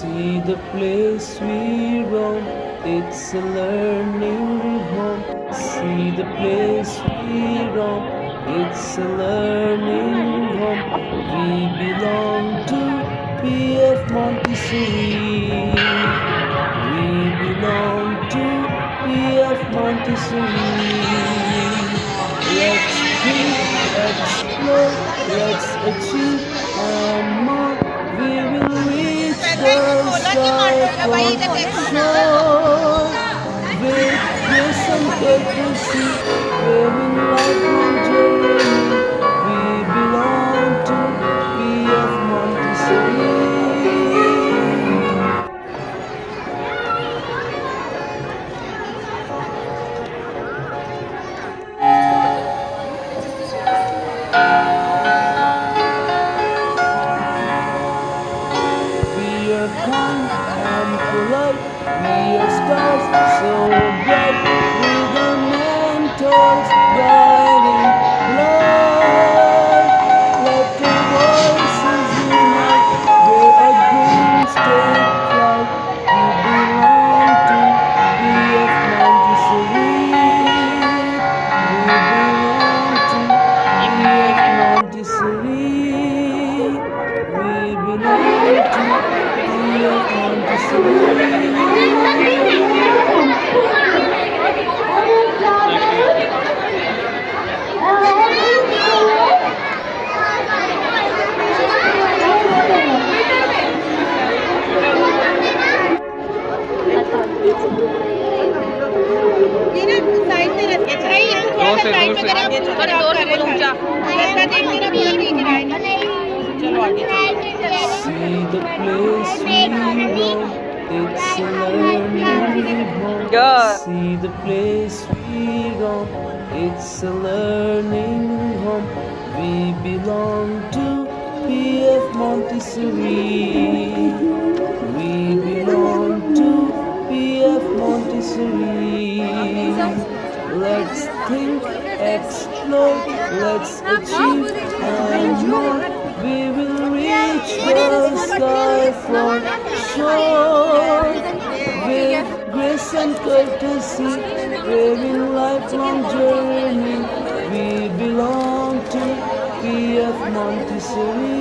See the place we roam, it's a learning home. See the place we roam, it's a learning home. We belong to PF Montessori. We belong to PF Montessori. Let's think, explore, let's achieve and more. We will reach the sky for sure. With grace and courtesy, living lifelong journey. We belong to PF Montessori. We are kind and polite. We are stars so bright. With our mentors guiding light. Let the voices unite. Where our dreams take flight. We belong to PF Montessori. We belong to PF Montessori. We belong to PF See the place we roam, it's a learning home. See the place we roam, it's a learning home. We belong to PF Montessori. We belong to PF Montessori. Let's think, explore, let's achieve and more. We will reach the sky for sure. With grace and courtesy, living lifelong journey. We belong to PF Montessori.